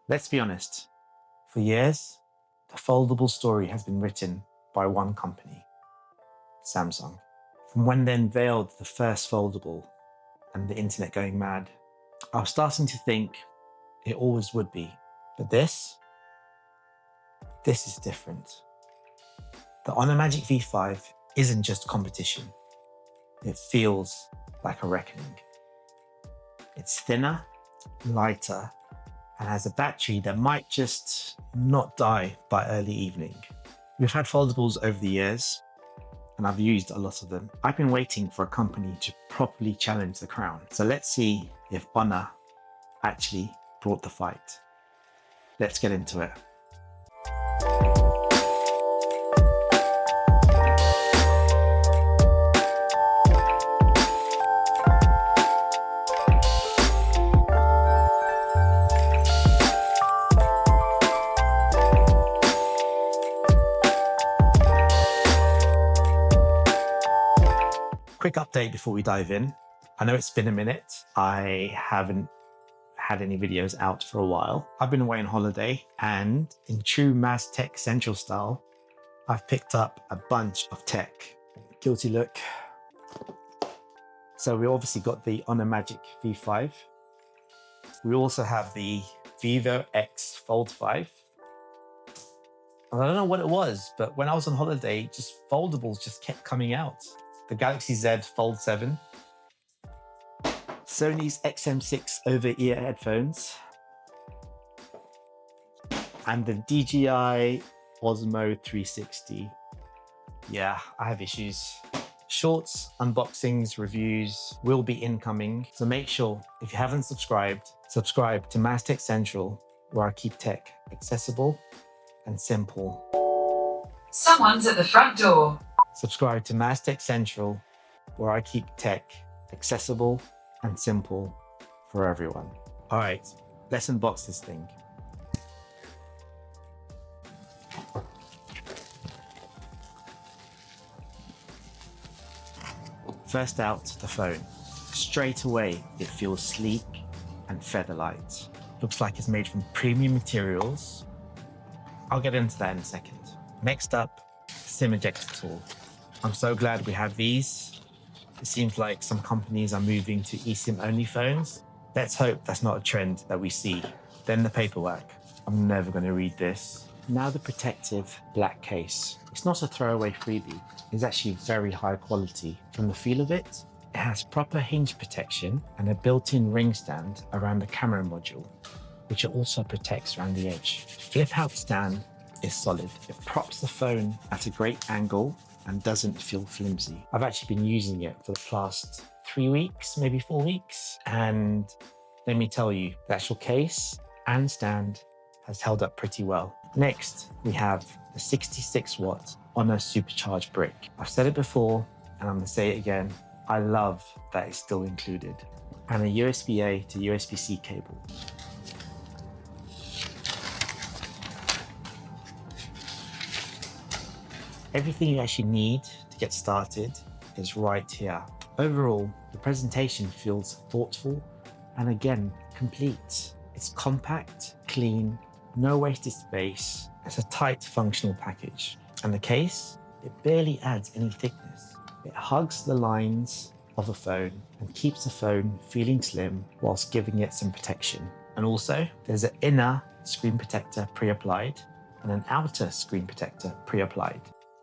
Let's be honest, for years, the foldable story has been written by one company, Samsung. From when they unveiled the first foldable and the internet going mad, I was starting to think it always would be. But this is different. The Honor Magic V5 isn't just competition. It feels like a reckoning. It's thinner, lighter, and has a battery that might just not die by early evening. We've had foldables over the years, and I've used a lot of them. I've been waiting for a company to properly challenge the crown. So let's see if Honor actually brought the fight. Let's get into it. Quick update before we dive in. I know it's been a minute. I haven't had any videos out for a while. I've been away on holiday, and in true MazTechCentral style, I've picked up a bunch of tech. Guilty look. So we obviously got the Honor Magic V5. We also have the Vivo X Fold 5. I don't know what it was, but when I was on holiday, just foldables just kept coming out. The Galaxy Z Fold 7, Sony's XM6 over-ear headphones, and the DJI Osmo 360. Yeah, I have issues. Shorts, unboxings, reviews will be incoming, so make sure, if you haven't subscribed, subscribe to MazTechCentral, where I keep tech accessible and simple. Someone's at the front door. Subscribe to MazTechCentral, where I keep tech accessible and simple for everyone. All right, let's unbox this thing. First out, the phone. Straight away, it feels sleek and feather-light. Looks like it's made from premium materials. I'll get into that in a second. Next up, SIM ejector tool. I'm so glad we have these. It seems like some companies are moving to eSIM only phones. Let's hope that's not a trend that we see. Then the paperwork. I'm never going to read this. Now the protective black case. It's not a throwaway freebie. It's actually very high quality. From the feel of it, it has proper hinge protection and a built-in ring stand around the camera module, which it also protects around the edge. Flip-out stand is solid. It props the phone at a great angle and doesn't feel flimsy. I've actually been using it for the past 3 weeks, maybe 4 weeks. And let me tell you, the actual case and stand has held up pretty well. Next, we have the 66-watt Honor SuperCharge brick. I've said it before, and I'm gonna say it again. I love that it's still included. And a USB-A to USB-C cable. Everything you actually need to get started is right here. Overall, the presentation feels thoughtful and again, complete. It's compact, clean, no wasted space. It's a tight functional package. And the case, it barely adds any thickness. It hugs the lines of a phone and keeps the phone feeling slim whilst giving it some protection. And also, there's an inner screen protector pre-applied and an outer screen protector pre-applied.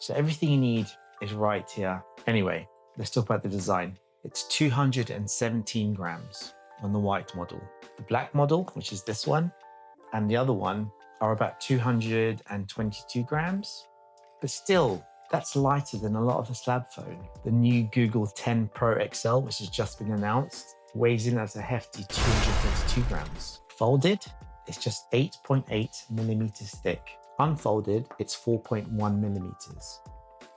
So everything you need is right here. Anyway, let's talk about the design. It's 217 grams on the white model. The black model, which is this one, and the other one are about 222 grams. But still, that's lighter than a lot of the slab phone. The new Google 10 Pro XL, which has just been announced, weighs in at a hefty 232 grams. Folded, it's just 8.8 millimeters thick. Unfolded, it's 4.1 millimeters.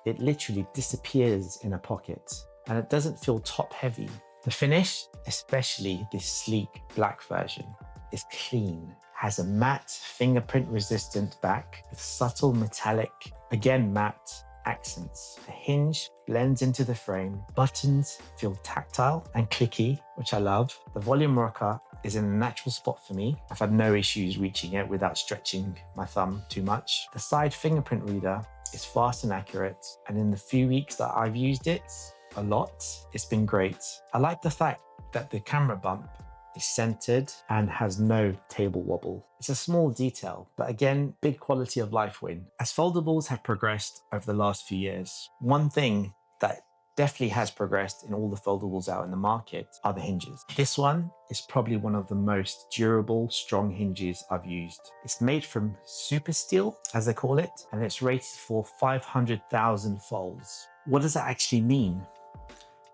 It literally disappears in a pocket, and it doesn't feel top heavy. The finish, especially this sleek black version, is clean, has a matte fingerprint resistant back with subtle metallic, again matte, accents. The hinge blends into the frame. Buttons feel tactile and clicky, which I love. The volume rocker is in a natural spot for me. I've had no issues reaching it without stretching my thumb too much. The side fingerprint reader is fast and accurate, and in the few weeks that I've used it a lot, it's been great. I like the fact that the camera bump is centered and has no table wobble. It's a small detail, but again, big quality of life win. As foldables have progressed over the last few years, one thing that definitely has progressed in all the foldables out in the market are the hinges. This one is probably one of the most durable, strong hinges I've used. It's made from super steel, as they call it, and it's rated for 500,000 folds. What does that actually mean?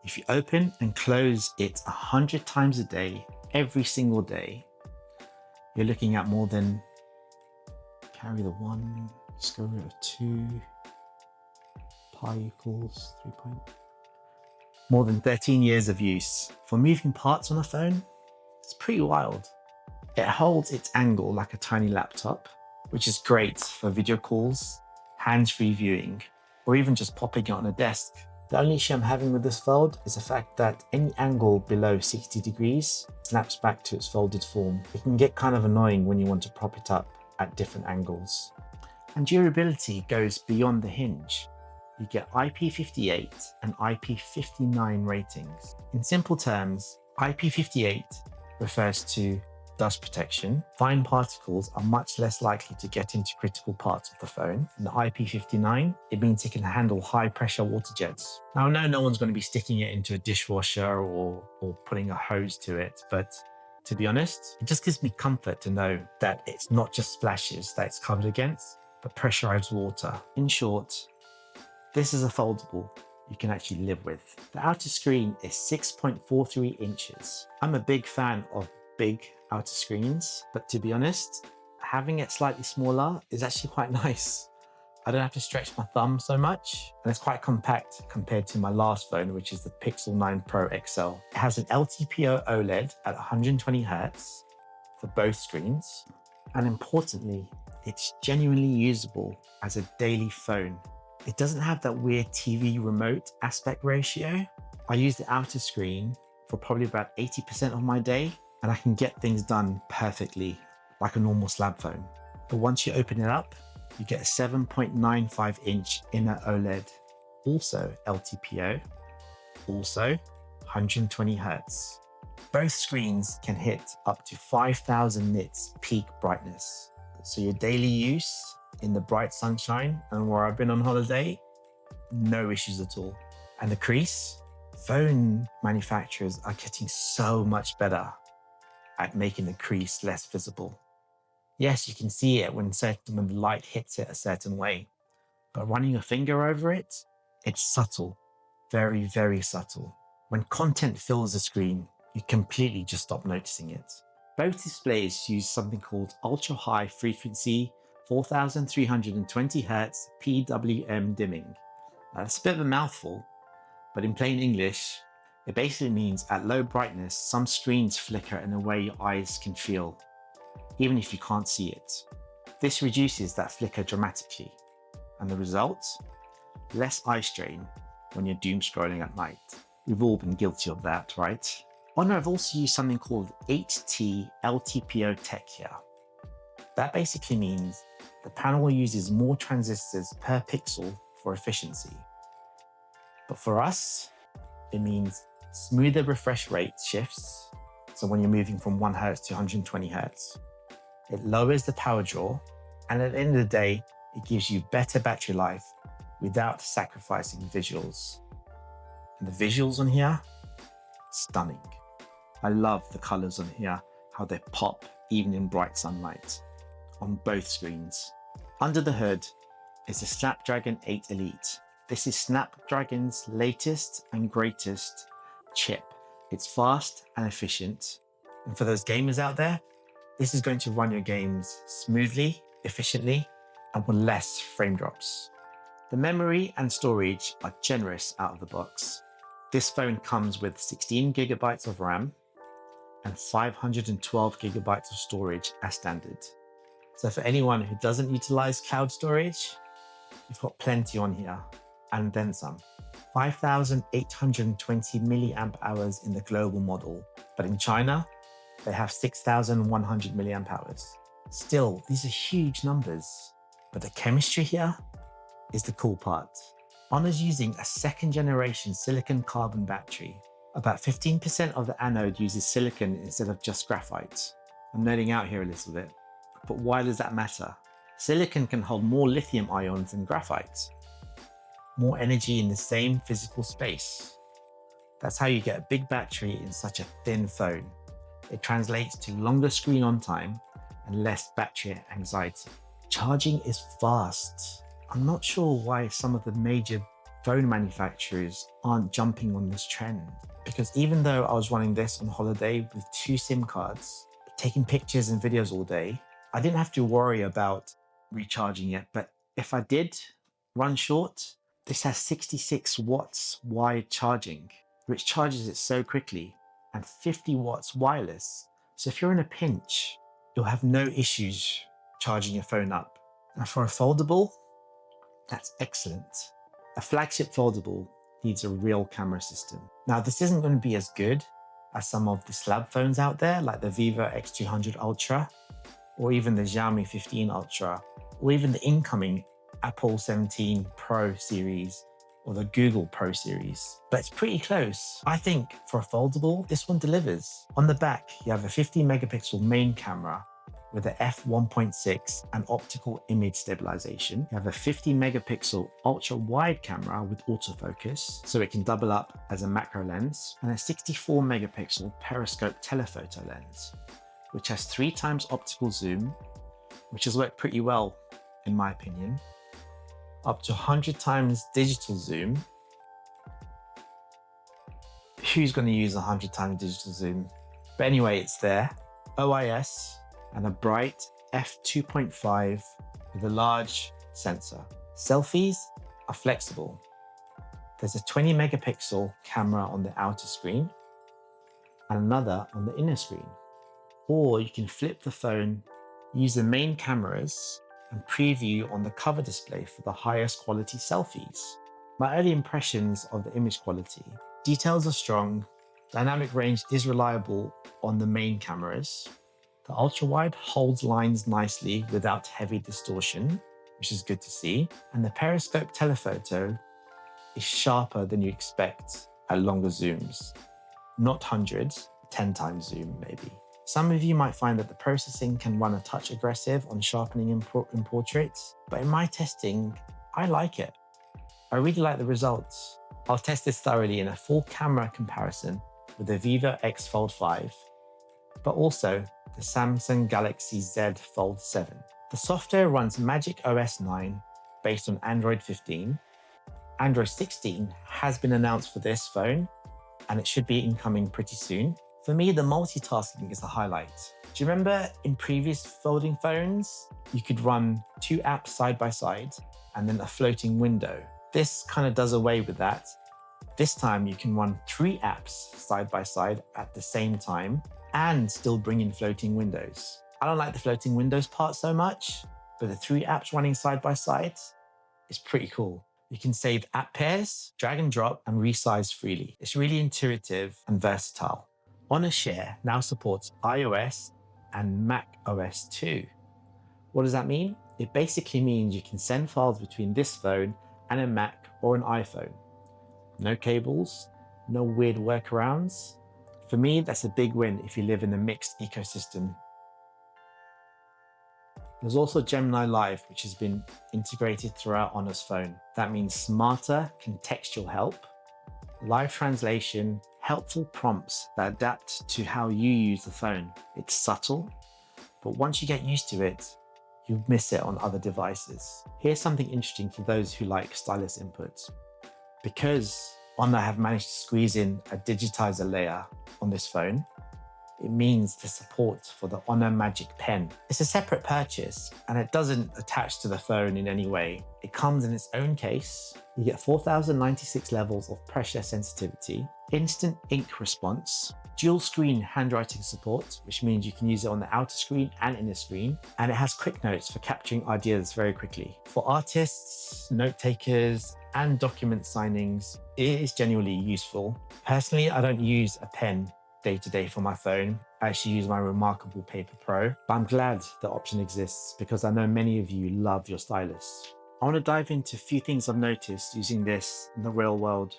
If you open and close it 100 times a day, every single day, you're looking at more than, carry the 1, square root of 2, pi equals 3 point. More than 13 years of use. For moving parts on a phone, it's pretty wild. It holds its angle like a tiny laptop, which is great for video calls, hands-free viewing, or even just popping it on a desk. The only issue I'm having with this fold is the fact that any angle below 60 degrees snaps back to its folded form. It can get kind of annoying when you want to prop it up at different angles. And durability goes beyond the hinge. You get IP58 and IP59 ratings. In simple terms, IP58 refers to dust protection. Fine particles are much less likely to get into critical parts of the phone. And the IP59, it means it can handle high pressure water jets. Now, I know no one's going to be sticking it into a dishwasher or putting a hose to it, but to be honest, it just gives me comfort to know that it's not just splashes that it's covered against, but pressurized water. In short, this is a foldable you can actually live with. The outer screen is 6.43 inches. I'm a big fan of big outer screens, but to be honest, having it slightly smaller is actually quite nice. I don't have to stretch my thumb so much, and it's quite compact compared to my last phone, which is the Pixel 9 Pro XL. It has an LTPO OLED at 120 Hz for both screens, and importantly, it's genuinely usable as a daily phone. It doesn't have that weird TV remote aspect ratio. I use the outer screen for probably about 80% of my day, and I can get things done perfectly like a normal slab phone. But once you open it up, you get a 7.95 inch inner OLED, also LTPO, also 120 Hz. Both screens can hit up to 5,000 nits peak brightness. So your daily use in the bright sunshine and where I've been on holiday, no issues at all. And the crease, phone manufacturers are getting so much better at making the crease less visible. Yes, you can see it when the light hits it a certain way, but running your finger over it, it's subtle, very, very subtle. When content fills the screen, you completely just stop noticing it. Both displays use something called ultra high frequency 4,320 Hz PWM dimming. Now, that's a bit of a mouthful, but in plain English, it basically means at low brightness, some screens flicker in a way your eyes can feel, even if you can't see it. This reduces that flicker dramatically, and the result? Less eye strain when you're doom scrolling at night. We've all been guilty of that, right? Honor have also used something called 8T LTPO tech here. That basically means the panel uses more transistors per pixel for efficiency. But for us, it means smoother refresh rate shifts. So when you're moving from 1 Hz to 120 Hz, it lowers the power draw, and at the end of the day, it gives you better battery life without sacrificing visuals. And the visuals on here, stunning. I love the colors on here, how they pop even in bright sunlight on both screens. Under the hood is the Snapdragon 8 Elite. This is Snapdragon's latest and greatest chip. It's fast and efficient. And for those gamers out there, this is going to run your games smoothly, efficiently, and with less frame drops. The memory and storage are generous out of the box. This phone comes with 16 gigabytes of RAM and 512 gigabytes of storage as standard. So for anyone who doesn't utilize cloud storage, you've got plenty on here, and then some. 5,820 milliamp hours in the global model, but in China, They have 6,100 milliamp hours. Still, these are huge numbers, but the chemistry here is the cool part. Honor's using a second generation silicon carbon battery. About 15% of the anode uses silicon instead of just graphite. I'm nerding out here a little bit, but why does that matter? Silicon can hold more lithium ions than graphite. More energy in the same physical space. That's how you get a big battery in such a thin phone. It translates to longer screen on time and less battery anxiety. Charging is fast. I'm not sure why some of the major phone manufacturers aren't jumping on this trend. Because even though I was running this on holiday with 2 SIM cards, taking pictures and videos all day, I didn't have to worry about recharging it. But if I did run short, this has 66 watts wired charging, which charges it so quickly, and 50 watts wireless. So if you're in a pinch, you'll have no issues charging your phone up. And for a foldable, that's excellent. A flagship foldable needs a real camera system. Now, this isn't going to be as good as some of the slab phones out there, like the Vivo X200 Ultra, or even the Xiaomi 15 Ultra, or even the incoming Apple 17 Pro series, or the Google Pro series, but it's pretty close. I think for a foldable, this one delivers. On the back, you have a 50 megapixel main camera with a f1.6 and optical image stabilization. You have a 50 megapixel ultra wide camera with autofocus, so it can double up as a macro lens, and a 64 megapixel periscope telephoto lens, which has 3 times optical zoom, which has worked pretty well in my opinion, up to 100 times digital zoom. Who's going to use 100 times digital zoom? But anyway, it's there. OIS and a bright f2.5 with a large sensor. Selfies are flexible. There's a 20 megapixel camera on the outer screen and another on the inner screen. Or you can flip the phone, use the main cameras, and preview on the cover display for the highest quality selfies. My early impressions of the image quality. Details are strong, dynamic range is reliable on the main cameras. The ultra-wide holds lines nicely without heavy distortion, which is good to see. And the periscope telephoto is sharper than you expect at longer zooms. Not hundreds, 10 times zoom maybe. Some of you might find that the processing can run a touch aggressive on sharpening in portraits, but in my testing, I like it. I really like the results. I'll test this thoroughly in a full camera comparison with the Vivo X Fold 5, but also the Samsung Galaxy Z Fold 7. The software runs Magic OS 9 based on Android 15. Android 16 has been announced for this phone, and it should be incoming pretty soon. For me, the multitasking is the highlight. Do you remember in previous folding phones, you could run 2 apps side by side and then a floating window? This kind of does away with that. This time you can run 3 apps side by side at the same time and still bring in floating windows. I don't like the floating windows part so much, but the 3 apps running side by side is pretty cool. You can save app pairs, drag and drop, and resize freely. It's really intuitive and versatile. Honor Share now supports iOS and Mac OS too. What does that mean? It basically means you can send files between this phone and a Mac or an iPhone. No cables, no weird workarounds. For me, that's a big win if you live in a mixed ecosystem. There's also Gemini Live, which has been integrated throughout Honor's phone. That means smarter contextual help, live translation, helpful prompts that adapt to how you use the phone. It's subtle, but once you get used to it, you'll miss it on other devices. Here's something interesting for those who like stylus inputs. Because Honor have managed to squeeze in a digitizer layer on this phone, it means the support for the Honor Magic Pen. It's a separate purchase and it doesn't attach to the phone in any way. It comes in its own case. You get 4096 levels of pressure sensitivity, instant ink response, dual screen handwriting support, which means you can use it on the outer screen and inner screen, and it has quick notes for capturing ideas very quickly. For artists, note takers, and document signings, it is genuinely useful. Personally, I don't use a pen day to day for my phone. I actually use my remarkable Paper Pro, but I'm glad the option exists because I know many of you love your stylus. I want to dive into a few things I've noticed using this in the real world.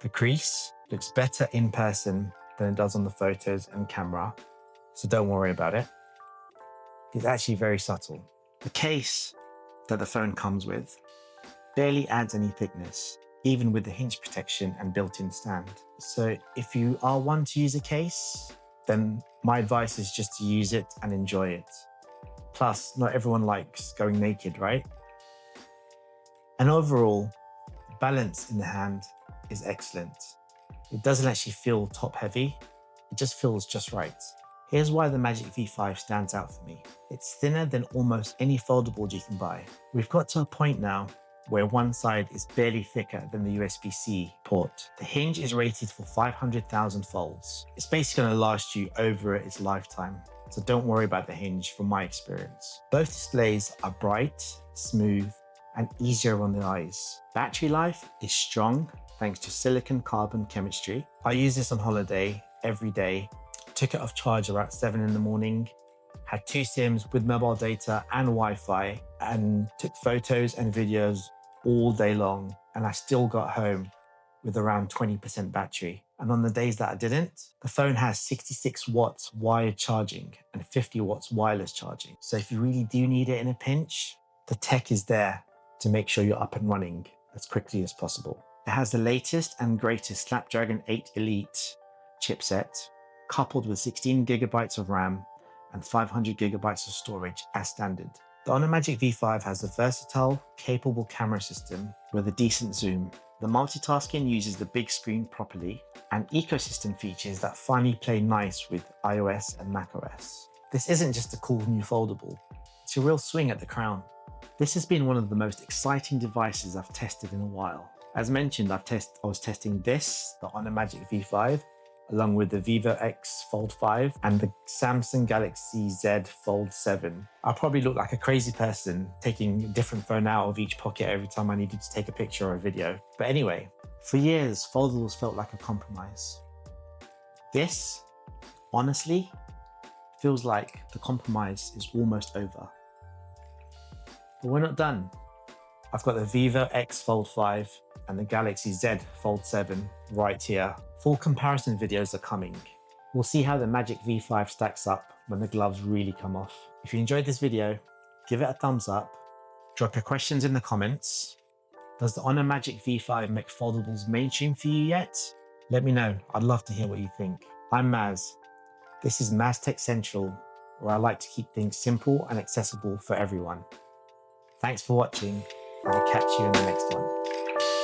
The crease looks better in person than it does on the photos and camera, so don't worry about it. It's actually very subtle. The case that the phone comes with barely adds any thickness, even with the hinge protection and built-in stand. So if you are one to use a case, then my advice is just to use it and enjoy it. Plus, not everyone likes going naked, right? And overall, the balance in the hand is excellent. It doesn't actually feel top heavy, it just feels just right. Here's why the Magic V5 stands out for me. It's thinner than almost any foldable you can buy. We've got to a point now where one side is barely thicker than the USB-C port. The hinge is rated for 500,000 folds. It's basically going to last you over its lifetime, so don't worry about the hinge from my experience. Both displays are bright, smooth, and easier on the eyes. Battery life is strong thanks to silicon carbon chemistry. I use this on holiday every day. Took it off charge around 7 in the morning, had 2 SIMs with mobile data and Wi-Fi, and took photos and videos all day long. And I still got home with around 20% battery. And on the days that I didn't, the phone has 66 watts wired charging and 50 watts wireless charging. So if you really do need it in a pinch, the tech is there to make sure you're up and running as quickly as possible. It has the latest and greatest Snapdragon 8 Elite chipset, coupled with 16 gigabytes of RAM and 500 gigabytes of storage as standard. The Honor Magic V5 has a versatile, capable camera system with a decent zoom. The multitasking uses the big screen properly, and ecosystem features that finally play nice with iOS and macOS. This isn't just a cool new foldable, it's a real swing at the crown. This has been one of the most exciting devices I've tested in a while. As mentioned, I was testing this, the Honor Magic V5, along with the Vivo X Fold 5 and the Samsung Galaxy Z Fold 7. I probably look like a crazy person taking a different phone out of each pocket every time I needed to take a picture or a video. But anyway, for years, foldables felt like a compromise. This, honestly, feels like the compromise is almost over. But we're not done. I've got the Vivo X Fold 5 and the Galaxy Z Fold 7 right here. Full comparison videos are coming. We'll see how the Magic V5 stacks up when the gloves really come off. If you enjoyed this video, give it a thumbs up, drop your questions in the comments. Does the Honor Magic V5 make foldables mainstream for you yet? Let me know, I'd love to hear what you think. I'm Maz. This is MazTechCentral, where I like to keep things simple and accessible for everyone. Thanks for watching, and I'll catch you in the next one.